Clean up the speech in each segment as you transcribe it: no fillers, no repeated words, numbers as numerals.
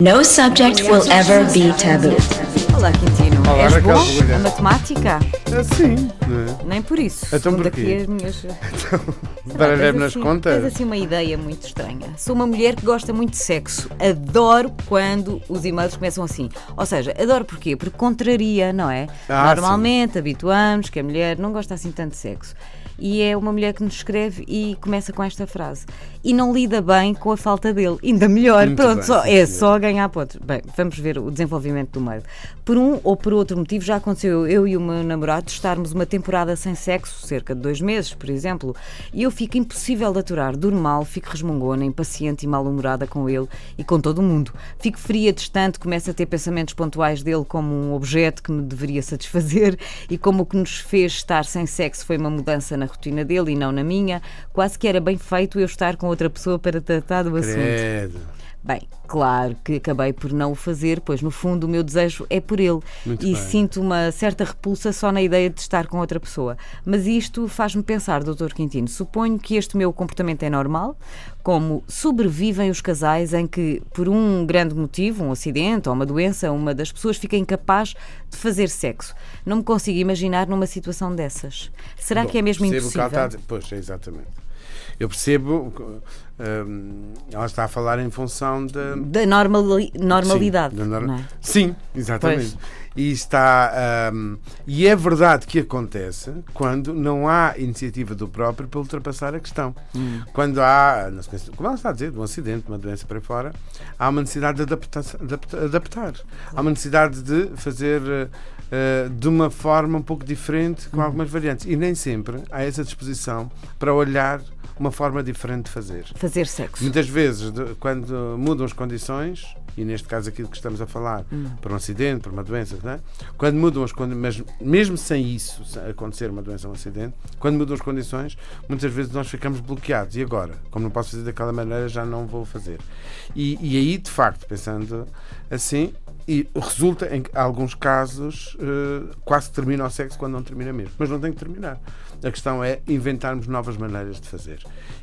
No subject will ever be taboo. Olá, Quintino. Olá, És Raquel bom Bolha. a matemática? Sim. Nem por isso. Então Segundo porquê? aqui as minhas... Baralhei-me nas Tens contas. assim uma ideia muito estranha. Sou uma mulher que gosta muito de sexo. Adoro quando os e-mails começam assim. Ou seja, adoro porquê? Porque contraria, não é? Normalmente habituamos que a mulher não gosta assim tanto de sexo. E é uma mulher que nos escreve e começa com esta frase. E não lida bem com a falta dele. Ainda melhor. Muito Pronto, bem, só, sim, é senhor. só ganhar pontos. Bem, vamos ver o desenvolvimento do mail. Por um ou por outro motivo, já aconteceu eu e o meu namorado estarmos uma temporada sem sexo, cerca de 2 meses, por exemplo, e eu fico impossível de aturar. Durmo mal, fico resmungona, impaciente e mal-humorada com ele e com todo o mundo. Fico fria, distante, começo a ter pensamentos pontuais dele como um objeto que me deveria satisfazer e como o que nos fez estar sem sexo foi uma mudança na rotina dele e não na minha. Quase que era bem feito eu estar com outra pessoa para tratar do assunto. Credo. Bem, claro que acabei por não o fazer, pois no fundo o meu desejo é por ele. Muito E bem. sinto uma certa repulsa só na ideia de estar com outra pessoa. Mas isto faz-me pensar, Dr. Quintino, suponho que este meu comportamento é normal, como sobrevivem os casais em que, por um grande motivo, um acidente ou uma doença, uma das pessoas fica incapaz de fazer sexo. Não me consigo imaginar numa situação dessas. Será que é mesmo Percebo o que ela impossível? está a dizer. Pois, exatamente. Eu percebo. Ela está a falar em função da. Da normalidade, Sim, não é? Sim, exatamente. E está. E é verdade que acontece quando não há iniciativa do próprio para ultrapassar a questão. Quando há, como ela está a dizer, de um acidente, uma doença para aí fora, há uma necessidade de adaptar. Há uma necessidade de fazer de uma forma um pouco diferente, com algumas variantes. E nem sempre há essa disposição para olhar uma forma diferente de fazer. Fazer sexo. Muitas vezes, quando mudam as condições, e neste caso aquilo que estamos a falar, por um acidente, por uma doença, não é? Quando mudam as condições, mas mesmo sem isso acontecer uma doença ou um acidente, quando mudam as condições, muitas vezes nós ficamos bloqueados. E agora? Como não posso fazer daquela maneira, já não vou fazer. E aí, de facto, pensando assim, e resulta em alguns casos quase termina o sexo quando não termina mesmo. Mas não tem que terminar. A questão é inventarmos novas maneiras de fazer.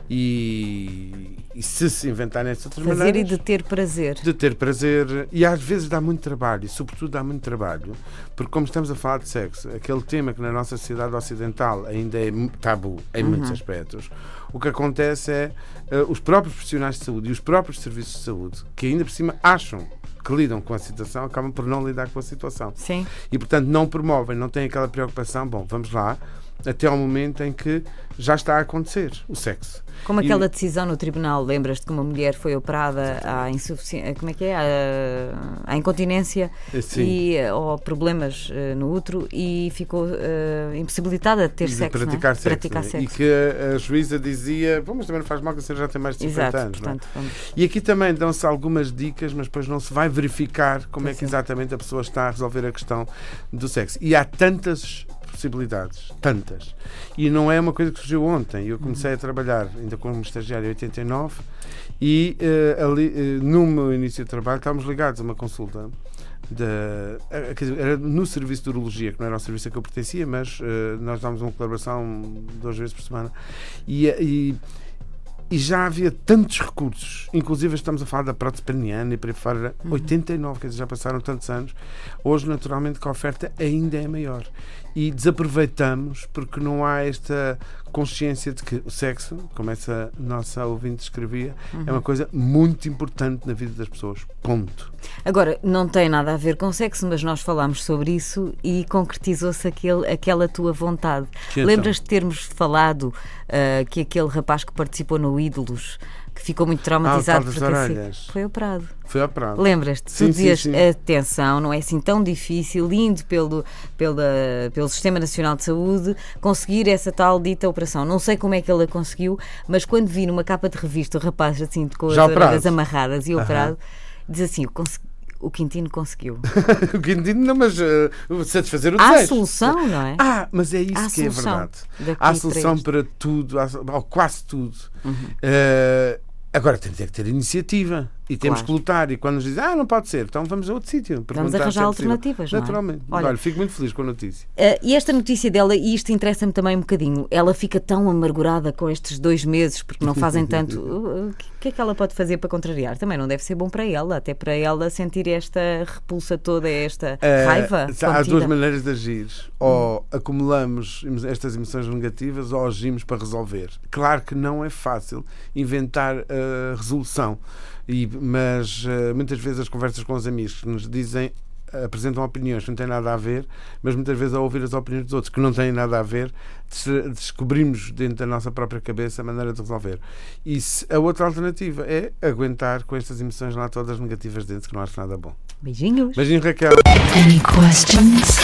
E se inventarem essas outras Fazer maneiras... e de ter prazer. De ter prazer. E às vezes dá muito trabalho. E sobretudo dá muito trabalho. Porque como estamos a falar de sexo, aquele tema que na nossa sociedade ocidental ainda é tabu em muitos aspectos, o que acontece é os próprios profissionais de saúde e os próprios serviços de saúde, que ainda por cima acham que lidam com a situação, acabam por não lidar com a situação. Sim. E, portanto, não promovem, não têm aquela preocupação, bom, vamos lá, até ao momento em que já está a acontecer o sexo. Como aquela decisão no tribunal, lembras-te que uma mulher foi operada à insuficiência, como é que é? À incontinência Sim. e, ou problemas no útero e ficou impossibilitada de ter De sexo, praticar não é? sexo. Praticar né? sexo. E que a juíza dizia, bom, mas também não faz mal que a senhora já tem mais de 50 Exato, anos. portanto, não é? vamos... E aqui também dão-se algumas dicas, mas depois não se vai verificar como é que Sim. exatamente a pessoa está a resolver a questão do sexo. E há tantas possibilidades, tantas. E não é uma coisa que surgiu ontem. Eu comecei a trabalhar ainda como estagiário em 89 e ali, no meu início de trabalho, estávamos ligados a uma consulta quer dizer, era no serviço de urologia, que não era o serviço a que eu pertencia, mas nós dávamos uma colaboração 2 vezes por semana e já havia tantos recursos, inclusive estamos a falar da prótese peniana e para aí fora, 89, quer dizer, já passaram tantos anos. Hoje, naturalmente, que a oferta ainda é maior. E desaproveitamos porque não há esta consciência de que o sexo, como essa nossa ouvinte escrevia, é uma coisa muito importante na vida das pessoas. Ponto. Agora, não tem nada a ver com sexo, mas nós falámos sobre isso e concretizou-se aquela tua vontade. Que então? Lembras de termos falado que aquele rapaz que participou no Ídolos, que ficou muito traumatizado o tal das porque orelhas. foi operado? Foi operado. Lembras-te? Sim, Tu dizias, sim. atenção, não é assim tão difícil, indo pelo Sistema Nacional de Saúde, conseguir essa tal dita operação. Não sei como é que ele a conseguiu, mas quando vi numa capa de revista o rapaz assim com as Já operado. orelhas amarradas e operado, diz assim, o Quintino conseguiu. O Quintino, não, mas satisfazer o Há desejo. solução, não é? Mas é isso Há que é solução verdade. daqui Há solução para para tudo, ou quase tudo. Agora tem que ter iniciativa. E temos Claro. que lutar. E quando nos dizem, não pode ser, então vamos a outro sítio. Vamos perguntar arranjar se é possível. alternativas, não é? Naturalmente. Olha- Olha, fico muito feliz com a notícia. E esta notícia dela, e isto interessa-me também um bocadinho, ela fica tão amargurada com estes 2 meses porque não fazem tanto. O que é que ela pode fazer para contrariar? Também não deve ser bom para ela, até para ela sentir esta repulsa toda, esta raiva. Há contida. 2 maneiras de agir. Ou acumulamos estas emoções negativas ou agimos para resolver. Claro que não é fácil inventar resolução. Mas muitas vezes as conversas com os amigos que nos dizem, apresentam opiniões que não têm nada a ver, mas muitas vezes ao ouvir as opiniões dos outros que não têm nada a ver, descobrimos dentro da nossa própria cabeça a maneira de resolver. E a outra alternativa é aguentar com estas emoções lá todas negativas dentro, que não acho nada bom. Beijinhos. Beijinho, Raquel. Any questions?